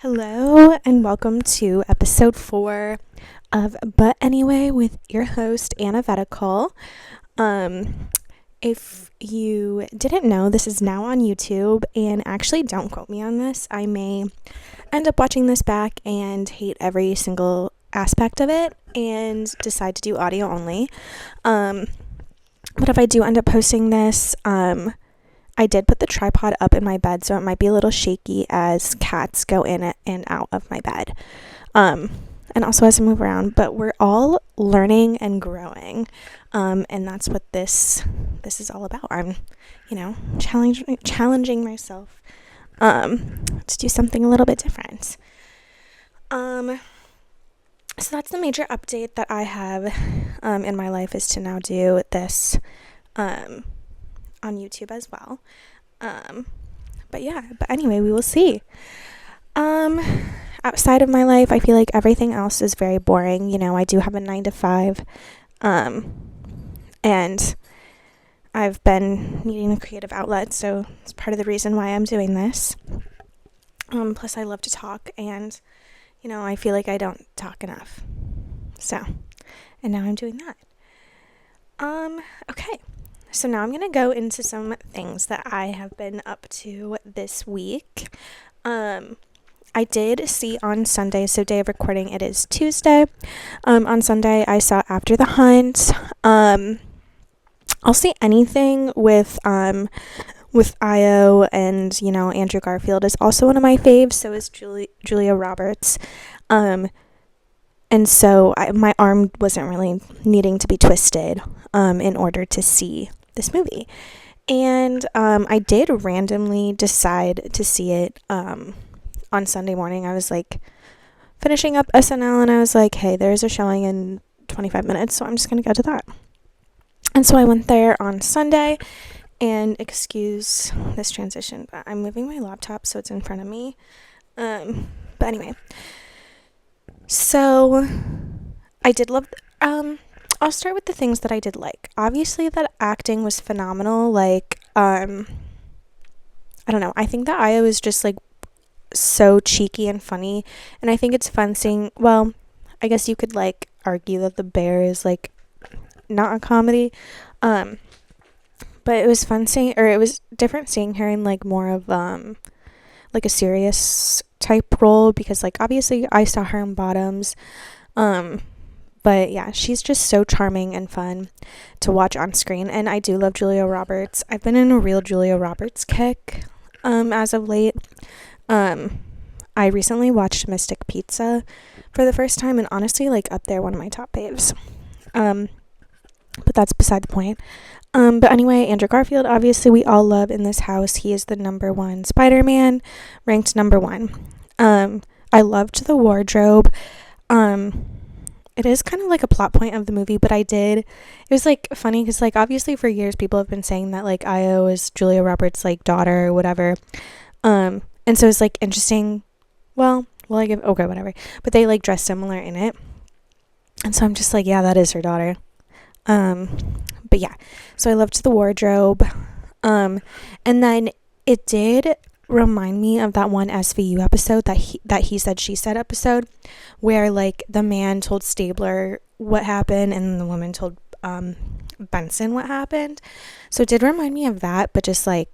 Hello and welcome to episode 4 of But Anyway with your host Anna Vettickal. If you didn't know, this is now on YouTube, and actually don't quote me on this. I may end up watching this back and hate every single aspect of it and decide to do audio only. But if I do end up posting this, I did put the tripod up in my bed, so it might be a little shaky as cats go in and out of my bed. And also as I move around, but we're all learning and growing. And that's what this is all about. I'm, challenging myself to do something a little bit different. So that's the major update that I have in my life, is to now do this on YouTube as well. But anyway, we will see. Outside of my life, I feel like everything else is very boring. I do have a 9-to-5, and I've been needing a creative outlet, so it's part of the reason why I'm doing this. Plus I love to talk, and I feel like I don't talk enough. So, and now I'm doing that. Okay. So now I'm going to go into some things that I have been up to this week. I did see on Sunday, so day of recording, it is Tuesday. On Sunday, I saw After the Hunt. I'll see anything with Io, and, Andrew Garfield is also one of my faves, so is Julia Roberts. And so my arm wasn't really needing to be twisted in order to see this movie. And I did randomly decide to see it on Sunday morning. I was like finishing up SNL, and I was like, hey, there's a showing in 25 minutes, so I'm just gonna go to that. And so I went there on Sunday, and excuse this transition, but I'm moving my laptop so it's in front of me. But anyway, so I did love I'll start with the things that I did like. Obviously, that acting was phenomenal. I don't know. I think that Io is just, so cheeky and funny. And I think it's fun seeing, well, I guess you could, argue that The Bear is, not a comedy. But it was fun it was different seeing her in, more of, a serious type role. Because, obviously, I saw her in Bottoms. But yeah, she's just so charming and fun to watch on screen. And I do love Julia Roberts. I've been in a real Julia Roberts kick as of late. I recently watched Mystic Pizza for the first time, and honestly, up there, one of my top faves. But that's beside the point. But anyway, Andrew Garfield, obviously we all love in this house. He is the number 1 Spider-Man, ranked number 1. I loved the wardrobe. It is kind of like a plot point of the movie, but it was funny because obviously for years people have been saying that Io is Julia Roberts' daughter or whatever. And so it's interesting. Well, okay, whatever. But they dress similar in it. And so I'm just yeah, that is her daughter. But yeah, so I loved the wardrobe. And then it did remind me of that one SVU episode, that he said she said episode, where the man told Stabler what happened and the woman told Benson what happened. So it did remind me of that, but just I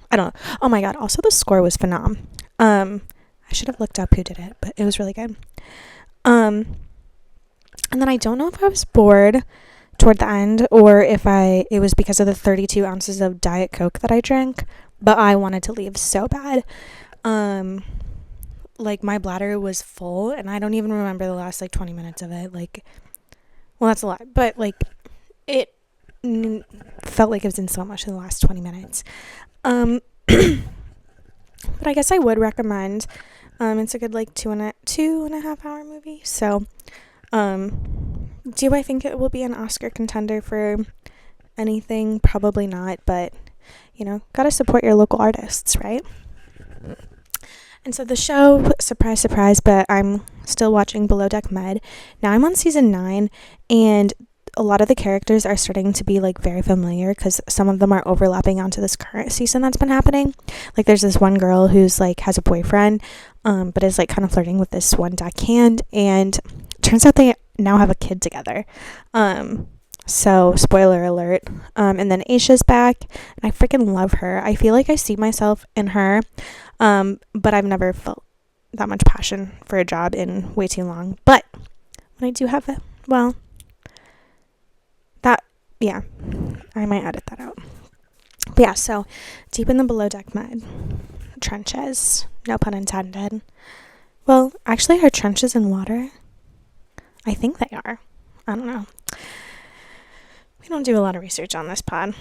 don't know. Oh my god, also the score was phenom. I should have looked up who did it, but it was really good. And then I don't know if I was bored toward the end, or if it was because of the 32 ounces of Diet Coke that I drank, but I wanted to leave so bad. My bladder was full, and I don't even remember the last 20 minutes of it. Well, that's a lot, but it felt like it was in so much in the last 20 minutes. But I guess I would recommend. It's a good 2.5 hour movie. So, do I think it will be an Oscar contender for anything? Probably not, but gotta support your local artists, right? And so the show, surprise, surprise, but I'm still watching Below Deck Med. Now I'm on season 9, and a lot of the characters are starting to be like very familiar because some of them are overlapping onto this current season that's been happening. Like there's this one girl who's like has a boyfriend, but is like kind of flirting with this one deckhand, and turns out they now have a kid together. So spoiler alert. And then Aisha's back, and I freaking love her. I feel like I see myself in her, but I've never felt that much passion for a job in way too long. But when I do have it, well, that, yeah, I might edit that out. But yeah, so deep in the below deck mud trenches, no pun intended. Well, actually, are trenches in water? I think they are. I don't know. We don't do a lot of research on this pod.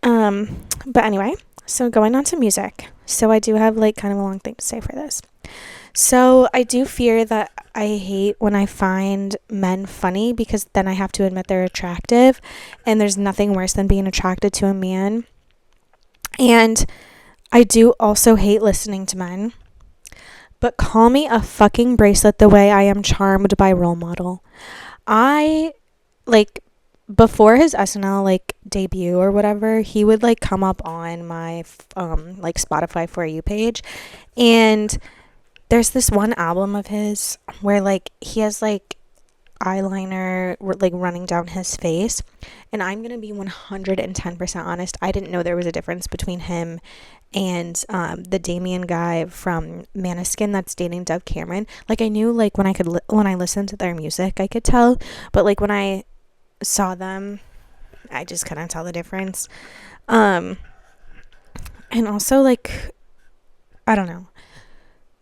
But anyway, so going on to music. So I do have like kind of a long thing to say for this. So I do fear that I hate when I find men funny, because then I have to admit they're attractive, and there's nothing worse than being attracted to a man. And I do also hate listening to men. But call me a fucking bracelet the way I am charmed by Role Model. I, like, before his SNL, like, debut or whatever, he would, like, come up on my, like, Spotify For You page. And there's this one album of his where, like, he has, like, eyeliner, like, running down his face. And I'm going to be 110% honest. I didn't know there was a difference between him and the Damien guy from Maneskin that's dating Dove Cameron. Like, I knew, like, when I listened to their music, I could tell, but like when I saw them, I just couldn't tell the difference. And also, like, I don't know,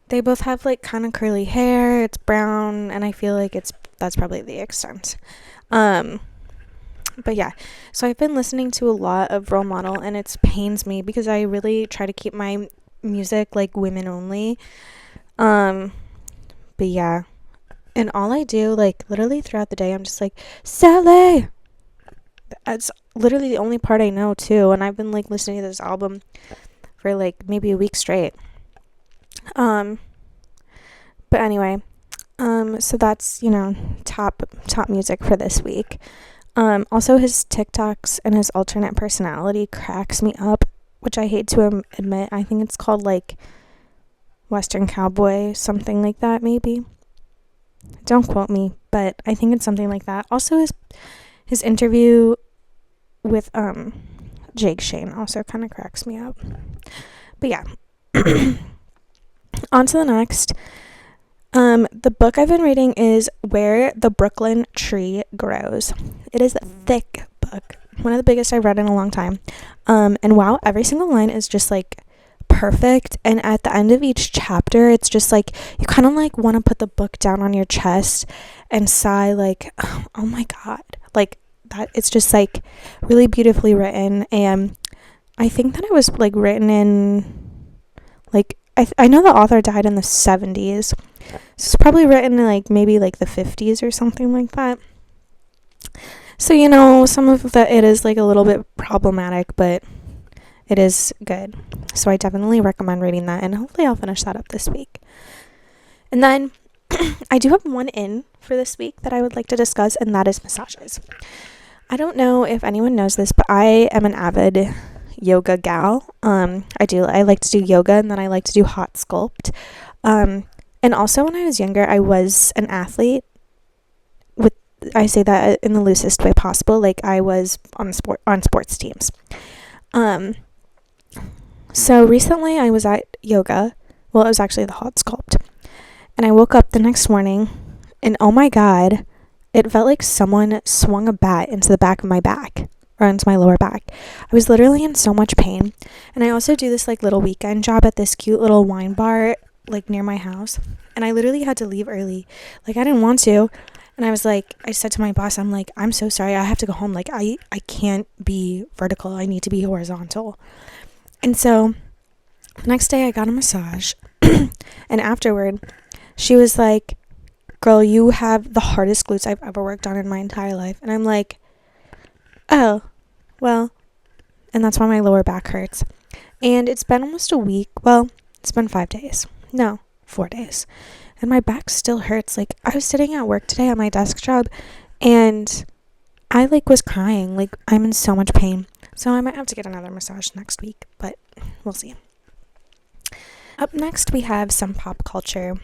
they both have like kind of curly hair. It's brown, and I feel like that's probably the extent. But yeah, so I've been listening to a lot of Role Model, and it pains me because I really try to keep my music like women only. But yeah, and all I do, like, literally throughout the day, I'm just like, Sally. That's literally the only part I know too, and I've been like listening to this album for like maybe a week straight. But anyway, so that's, you know, top music for this week. Also, his TikToks and his alternate personality cracks me up, which I hate to admit. I think it's called, like, Western Cowboy, something like that, maybe. Don't quote me, but I think it's something like that. Also, his interview with Jake Shane also kind of cracks me up. But yeah. On to the next. The book I've been reading is Where the Brooklyn Tree Grows. It is a thick book, one of the biggest I've read in a long time. And wow, every single line is just like perfect. And at the end of each chapter, it's just like you kind of like want to put the book down on your chest and sigh, like, oh my god, like that. It's just like really beautifully written. And I think that it was like written in like, I know the author died in the 70s. It's probably written in like maybe like the 50s or something like that. So, you know, some of it is like a little bit problematic, but it is good. So I definitely recommend reading that, and hopefully I'll finish that up this week. And then I do have one in for this week that I would like to discuss, and that is massages. I don't know if anyone knows this, but I am an avid yoga gal. I like to do yoga, and then I like to do hot sculpt. And also when I was younger, I was an athlete. I say that in the loosest way possible. Like, I was on sports teams. So recently I was at yoga. Well, it was actually the hot sculpt. And I woke up the next morning, and oh my god, it felt like someone swung a bat into the back of my back, or into my lower back. I was literally in so much pain. And I also do this like little weekend job at this cute little wine bar like near my house, and I literally had to leave early. Like, I didn't want to, and I was like, I said to my boss, I'm like, I'm so sorry, I have to go home. Like, I can't be vertical, I need to be horizontal. And so the next day I got a massage, and afterward she was like, girl, you have the hardest glutes I've ever worked on in my entire life. And I'm like, oh, well, and that's why my lower back hurts. And it's been almost a week. Well, it's been 5 days. No, 4 days. And my back still hurts. Like, I was sitting at work today at my desk job, and I was crying. I'm in so much pain. So I might have to get another massage next week, but we'll see. Up next, we have some pop culture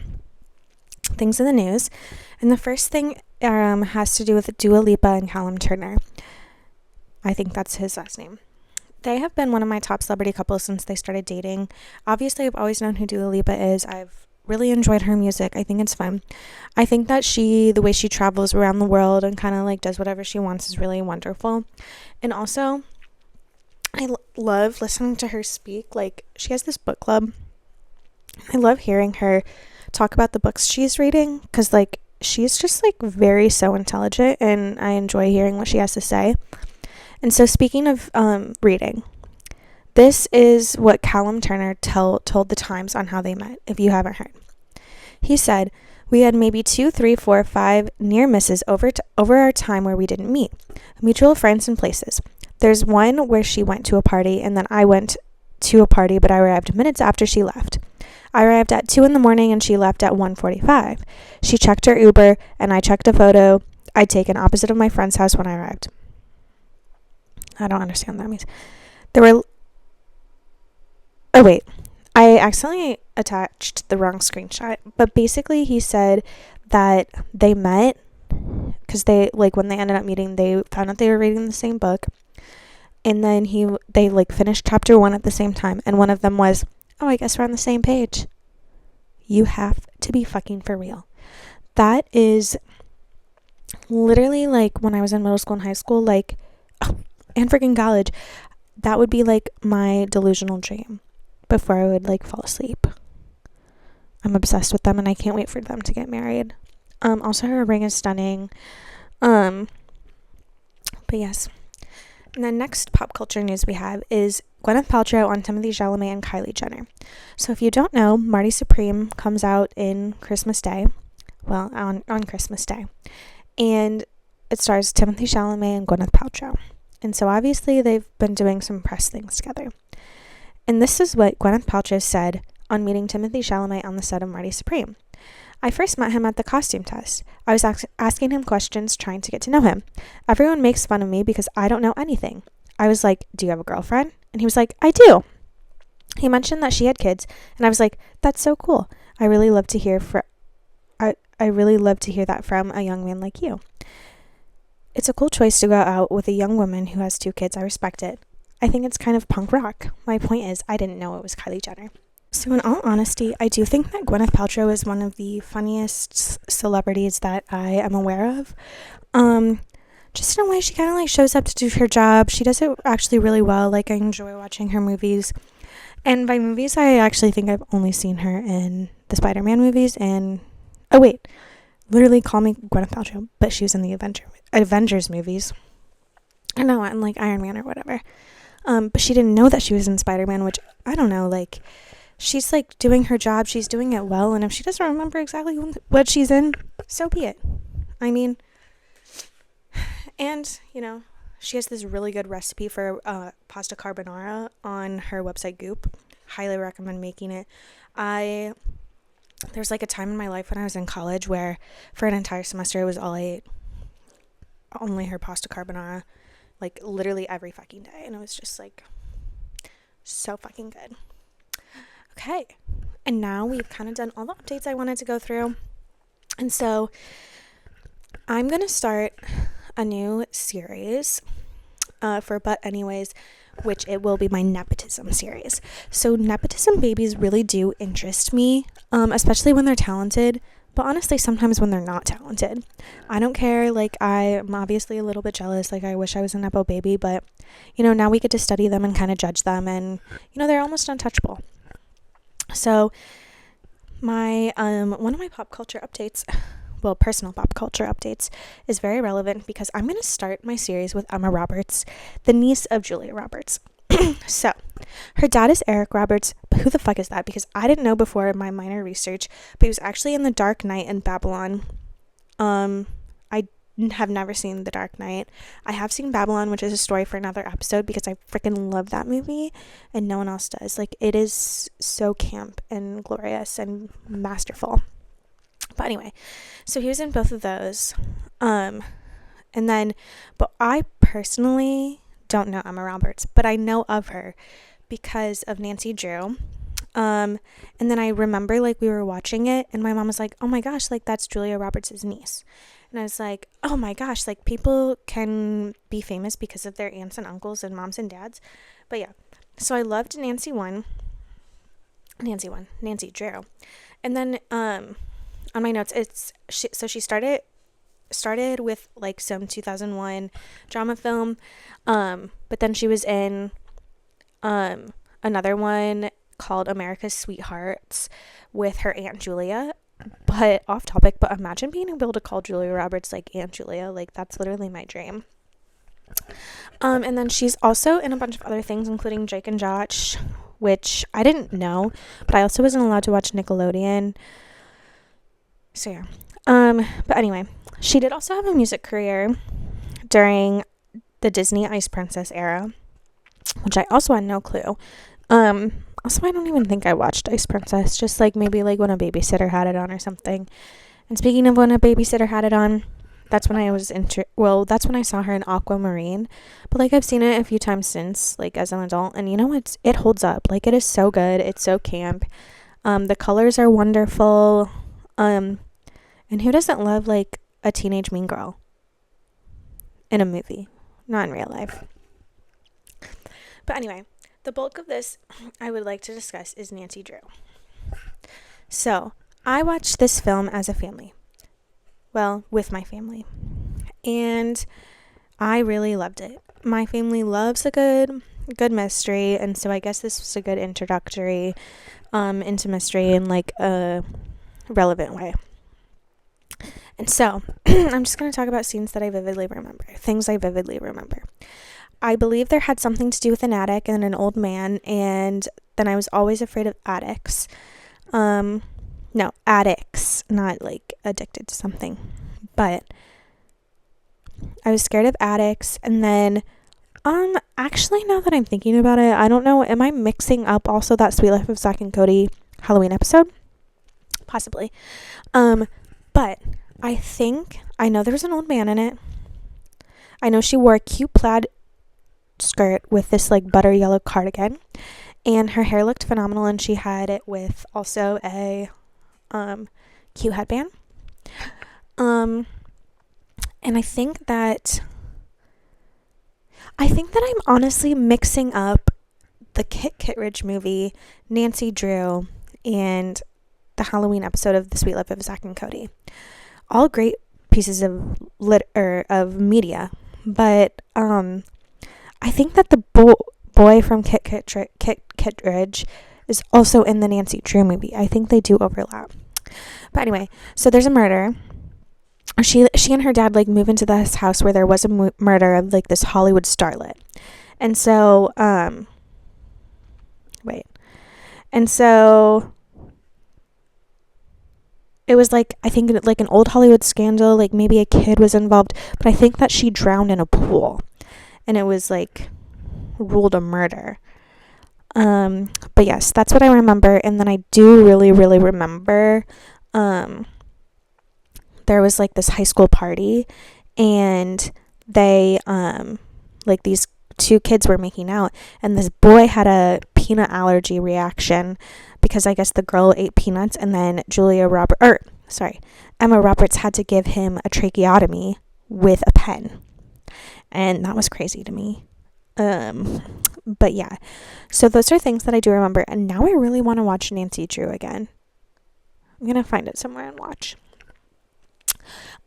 things in the news. And the first thing has to do with Dua Lipa and Callum Turner. I think that's his last name. They have been one of my top celebrity couples since they started dating. Obviously, I've always known who Dua Lipa is. I've really enjoyed her music. I think it's fun. I think that the way she travels around the world and kind of does whatever she wants is really wonderful. And also, I love listening to her speak. She has this book club. I love hearing her talk about the books she's reading because she's just very so intelligent, and I enjoy hearing what she has to say. And so speaking of reading, this is what Callum Turner told the Times on how they met, if you haven't heard. He said, "We had maybe 2, 3, 4, 5 near misses over our time where we didn't meet. Mutual friends and places. There's one where she went to a party and then I went to a party, but I arrived minutes after she left. I arrived at 2 in the morning and she left at 1:45. She checked her Uber and I checked a photo I'd taken opposite of my friend's house when I arrived." I don't understand what that means. Oh wait, I accidentally attached the wrong screenshot. But basically he said that they met because when they ended up meeting, they found out they were reading the same book. And then they finished chapter 1 at the same time. And one of them was, "Oh, I guess we're on the same page." You have to be fucking for real. That is literally when I was in middle school and high school, and freaking college, that would be my delusional dream before I would fall asleep. I'm obsessed with them and I can't wait for them to get married. Also her ring is stunning. But yes. And the next pop culture news we have is Gwyneth Paltrow on Timothée Chalamet and Kylie Jenner. So if you don't know, Marty Supreme comes out in Christmas Day. Well, on Christmas Day. And it stars Timothée Chalamet and Gwyneth Paltrow. And so obviously they've been doing some press things together. And this is what Gwyneth Paltrow said on meeting Timothée Chalamet on the set of Marty Supreme. "I first met him at the costume test. I was asking him questions, trying to get to know him. Everyone makes fun of me because I don't know anything. I was like, 'Do you have a girlfriend?' And he was like, 'I do.' He mentioned that she had kids, and I was like, 'That's so cool. I really love to hear that from a young man like you. It's a cool choice to go out with a young woman who has 2 kids. I respect it. I think it's kind of punk rock. My point is, I didn't know it was Kylie Jenner." So in all honesty, I do think that Gwyneth Paltrow is one of the funniest celebrities that I am aware of. Just in a way, she kind of shows up to do her job. She does it actually really well. I enjoy watching her movies. And by movies, I actually think I've only seen her in the Spider-Man movies and... Oh, wait. Literally call me Gwyneth Paltrow, but she was in the Avengers movies. I know, and Iron Man or whatever. But she didn't know that she was in Spider-Man, which, I don't know, she's doing her job, she's doing it well, and if she doesn't remember exactly what she's in, so be it. I mean, and, she has this really good recipe for pasta carbonara on her website Goop. Highly recommend making it. There's a time in my life when I was in college where for an entire semester it was all I ate. Only her pasta carbonara, literally every fucking day, and it was just so fucking good. Okay, and now we've kind of done all the updates I wanted to go through, and so I'm gonna start a new series for But Anyways, which it will be my nepotism series. So nepotism babies really do interest me, especially when they're talented, but honestly sometimes when they're not talented. I don't care. I'm obviously a little bit jealous. I wish I was a nepo baby, but now we get to study them and kind of judge them, and they're almost untouchable. So my one of my pop culture updates, well, personal pop culture updates, is very relevant because I'm going to start my series with Emma Roberts, the niece of Julia Roberts. So her dad is Eric Roberts, but who the fuck is that? Because I didn't know before my minor research, but he was actually in The Dark Knight and Babylon. I have never seen The Dark Knight. I have seen Babylon, which is a story for another episode because I freaking love that movie and no one else does. It is so camp and glorious and masterful. But anyway, so he was in both of those. And then, but I personally don't know Emma Roberts, but I know of her because of Nancy Drew. And then I remember like we were watching it and my mom was like, oh my gosh, like that's Julia Roberts' niece. And I was like, oh my gosh, like people can be famous because of their aunts and uncles and moms and dads. But yeah, so I loved Nancy Drew. And then on my notes, she started with like some 2001 drama film, but then she was in another one called America's Sweethearts with her Aunt Julia. But off topic, but imagine being able to call Julia Roberts like Aunt Julia. Like that's literally my dream. And then she's also in a bunch of other things, including Drake and Josh, which I didn't know, but I also wasn't allowed to watch Nickelodeon. So yeah. But anyway, she did also have a music career during the Disney Ice Princess era, which I also had no clue. Also, I don't even think I watched Ice Princess, just like maybe like when a babysitter had it on or something. And speaking of when a babysitter had it on, that's when I was that's when I saw her in Aquamarine. But like I've seen it a few times since, like as an adult, and you know it holds up. Like it is so good. It's so camp. The colors are wonderful. And who doesn't love like a teenage mean girl in a movie, not in real life? But anyway, the bulk of this I would like to discuss is Nancy Drew. So, I watched this film as a family. Well, with my family. And I really loved it. My family loves a good mystery, and so I guess this was a good introductory into mystery in like a relevant way. And so, I'm just going to talk about scenes that I vividly remember. Things I vividly remember. I believe there had something to do with an attic and an old man, and then I was always afraid of attics. No, addicts, not like addicted to something. But I was scared of addicts, and then actually now that I'm thinking about it, I don't know, am I mixing up also that Sweet Life of Zack and Cody Halloween episode? Possibly. But I know there was an old man in it. I know she wore a cute plaid skirt with this like butter yellow cardigan, and her hair looked phenomenal, and she had it with also a cute headband. And I think that I'm honestly mixing up the Kit Kittredge movie, Nancy Drew, and the Halloween episode of The Sweet Life of Zack and Cody. All great pieces of media, but I think that the boy from Kit Kittredge is also in the Nancy Drew movie. I think they do overlap. But anyway, so there's a murder. She and her dad like move into this house where there was a murder of like this Hollywood starlet. And so it was like, I think like an old Hollywood scandal, like maybe a kid was involved, but I think that she drowned in a pool and it was like ruled a murder. But yes, that's what I remember. And then I do really, really remember there was like this high school party, and they like these two kids were making out, and this boy had a peanut allergy reaction because I guess the girl ate peanuts, and then Emma Roberts had to give him a tracheotomy with a pen, and that was crazy to me. But yeah, so those are things that I do remember, and now I really want to watch Nancy Drew again. I'm gonna find it somewhere and watch.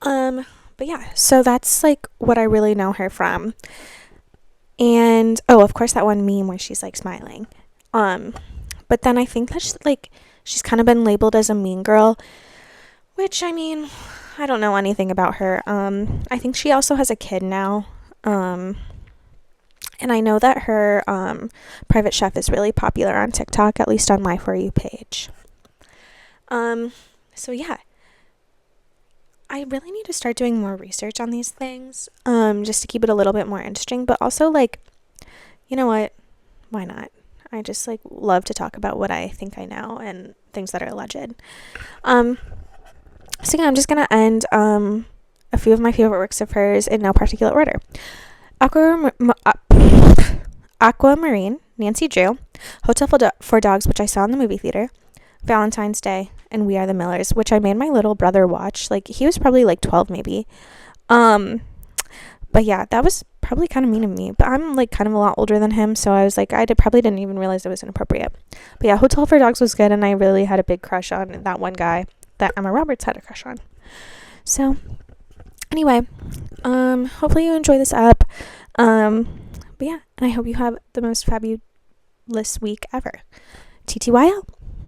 But yeah, so that's like what I really know her from. And of course that one meme where she's like smiling. But then I think that she's kind of been labeled as a mean girl, which I mean, I don't know anything about her. I think she also has a kid now. And I know that her private chef is really popular on TikTok, at least on my For You page. So yeah, I really need to start doing more research on these things, just to keep it a little bit more interesting, but also like, you know what, why not? I just like love to talk about what I think I know and things that are alleged. So yeah, I'm just gonna end a few of my favorite works of hers in no particular order. Aquamarine, Nancy Drew, Hotel for Dogs, which I saw in the movie theater, Valentine's Day, and We Are the Millers, which I made my little brother watch. Like, he was probably like 12 maybe. But yeah, that was probably kind of mean of me, but I'm like kind of a lot older than him, so I was like, probably didn't even realize it was inappropriate. But yeah, Hotel for Dogs was good, and I really had a big crush on that one guy that Emma Roberts had a crush on. So anyway, hopefully you enjoy this up. But yeah, and I hope you have the most fabulous week ever. TTYL.